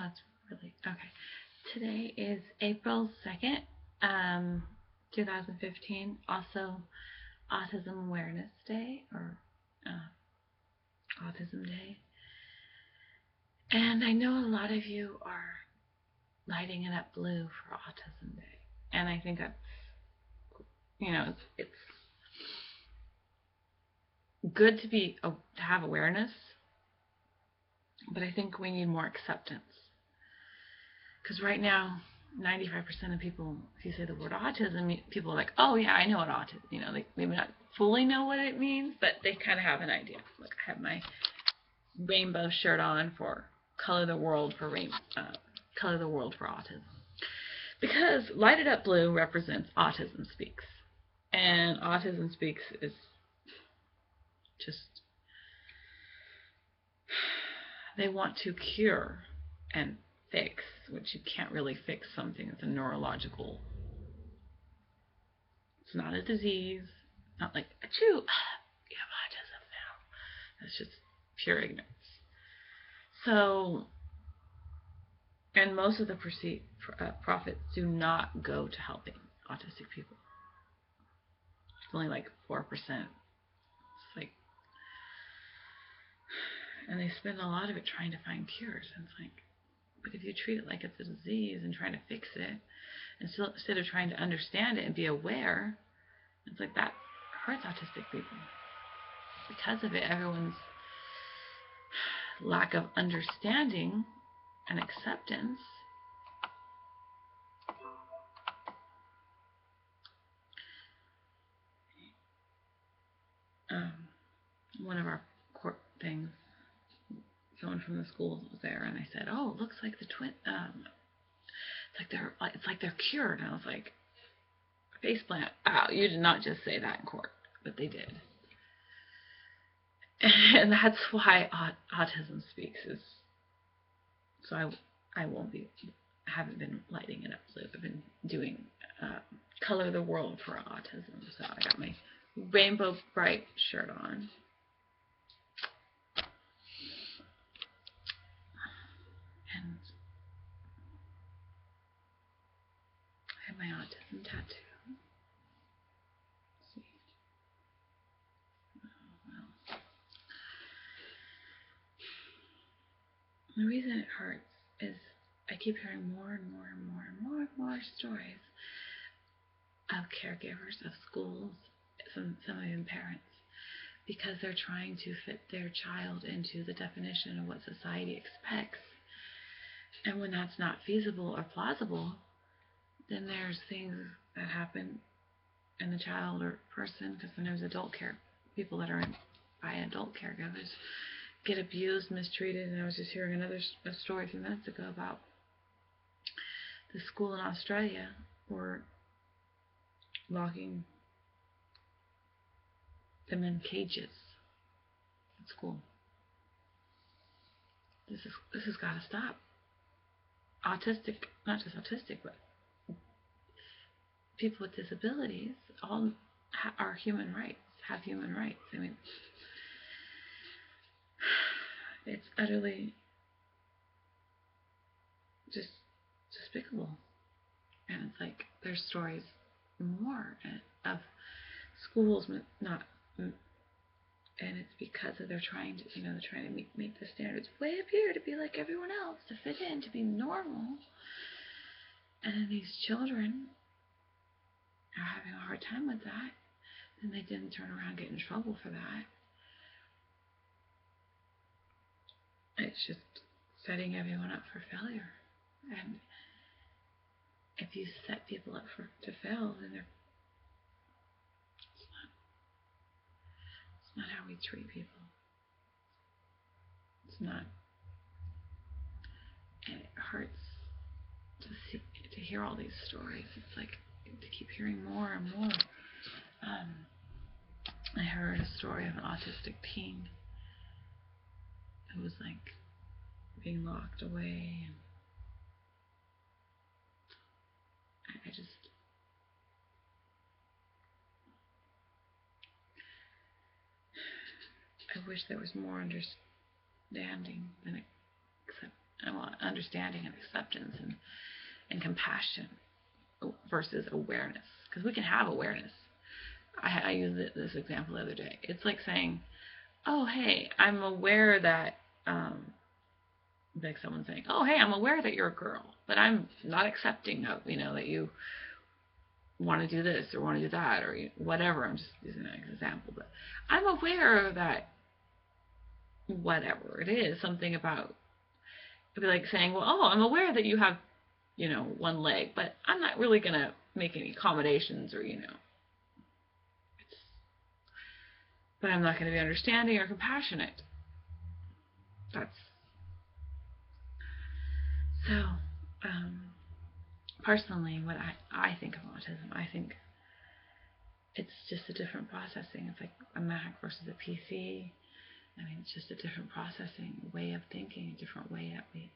it's really okay. Today is April 2nd, 2015. Also, Autism Awareness Day or Autism Day. And I know a lot of you are lighting it up blue for Autism Day, and I think that's it's good to have awareness, but I think we need more acceptance. Because right now, 95% of people, if you say the word autism, people are like, oh yeah, I know what autism, they maybe not fully know what it means, but they kind of have an idea. Like I have my rainbow shirt on for Color the World for Autism. Because Light It Up Blue represents Autism Speaks. And Autism Speaks is just, they want to cure and fix, which you can't really fix something. It's a neurological, it's not a disease. It's not like, achoo, you have autism now. It's just pure ignorance. So, and most of the profits do not go to helping autistic people. It's only like 4%. It's like, and they spend a lot of it trying to find cures. And it's like, but if you treat it like it's a disease and trying to fix it, instead of trying to understand it and be aware, it's like that hurts autistic people. Because of it, everyone's lack of understanding and acceptance one of our court things, someone from the school was there, and I said, "Oh, it looks like the twin. It's like they're cured." And I was like, "Faceplant! Wow, you did not just say that in court, but they did." And that's why Autism Speaks is. So I haven't been lighting it up. So I've been doing Color the World for Autism. So I got my rainbow bright shirt on. And I have my autism tattoo. Let's see. Oh, well. The reason it hurts is I keep hearing more and more and more and more and more stories of caregivers, of schools, some even parents, because they're trying to fit their child into the definition of what society expects. And when that's not feasible or plausible, then there's things that happen in the child or person, because sometimes people that are by adult caregivers get abused, mistreated. And I was just hearing a story a few minutes ago about the school in Australia were locking them in cages at school. This has got to stop. Autistic, not just autistic, but people with disabilities all are human rights, have human rights. I mean, it's utterly just despicable. And it's like there's stories more of schools not, and it's because of they're trying to meet the standards way up here to be like everyone else, to fit in, to be normal. And then these children are having a hard time with that, and they didn't turn around and get in trouble for that. It's just setting everyone up for failure. And if you set people up to fail, then it's not how we treat people. It's not. And it hurts to hear all these stories. It's like to keep hearing more and more. I heard a story of an autistic teen who was like being locked away, and I wish there was more understanding than understanding and acceptance and compassion versus awareness. Because we can have awareness. I used this example the other day. It's like saying, oh, hey, I'm aware that, like someone saying, oh, hey, I'm aware that you're a girl, but I'm not accepting of, that you want to do this or want to do that or whatever. I'm just using an example, but I'm aware that whatever it is, something about, it'd be like saying, well, oh, I'm aware that you have, one leg, but I'm not really going to make any accommodations or, but I'm not going to be understanding or compassionate. That's so, personally, what I think of autism, I think it's just a different processing. It's like a Mac versus a PC. I mean, it's just a different processing, way of thinking, a different way that we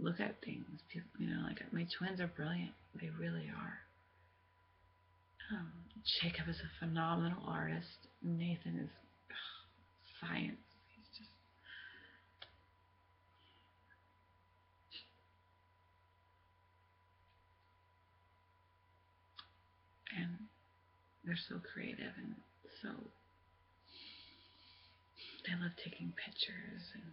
look at things. People, like my twins are brilliant. They really are. Jacob is a phenomenal artist. Nathan is science. He's just and they're so creative and so they love taking pictures and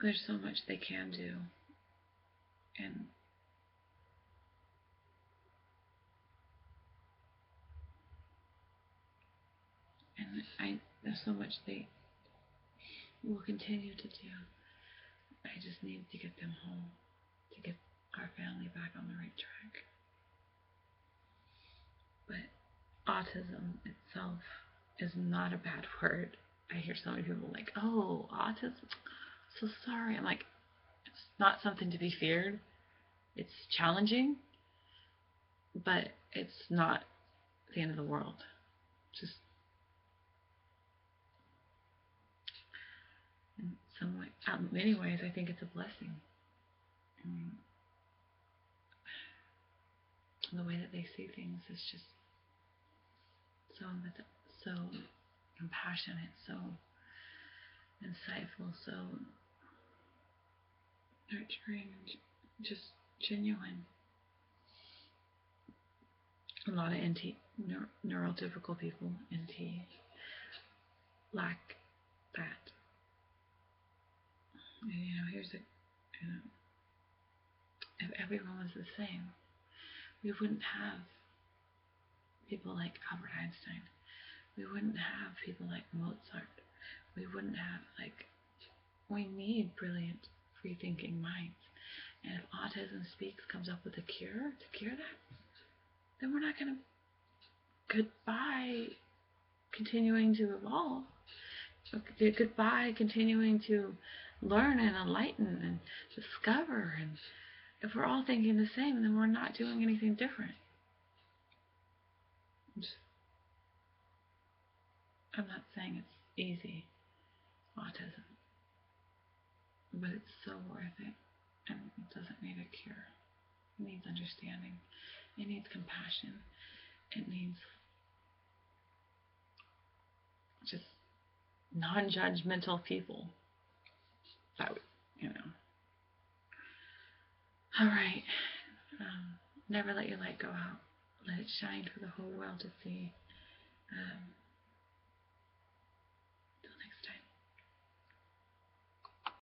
there's so much they can do, and there's so much they will continue to do. I just need to get them home, to get our family back on the right track. But autism itself is not a bad word. I hear so many people like, oh, autism, so sorry. I'm like, it's not something to be feared. It's challenging, but it's not the end of the world. Just in many ways, I think it's a blessing. I mean, the way that they see things is just so compassionate, so insightful, so nurturing, just genuine. A lot of neurotypical people, NT, lack that. And, if everyone was the same, we wouldn't have people like Albert Einstein. We wouldn't have people like Mozart. We wouldn't have, we need brilliant, free-thinking minds. And if Autism Speaks comes up with a cure to cure that, then we're not going to, goodbye continuing to evolve. Goodbye continuing to learn and enlighten and discover. And if we're all thinking the same, then we're not doing anything different. I'm not saying it's easy, autism, but it's so worth it, and it doesn't need a cure. It needs understanding. It needs compassion. It needs just non-judgmental people. That would, All right. Never let your light go out. Let it shine for the whole world to see.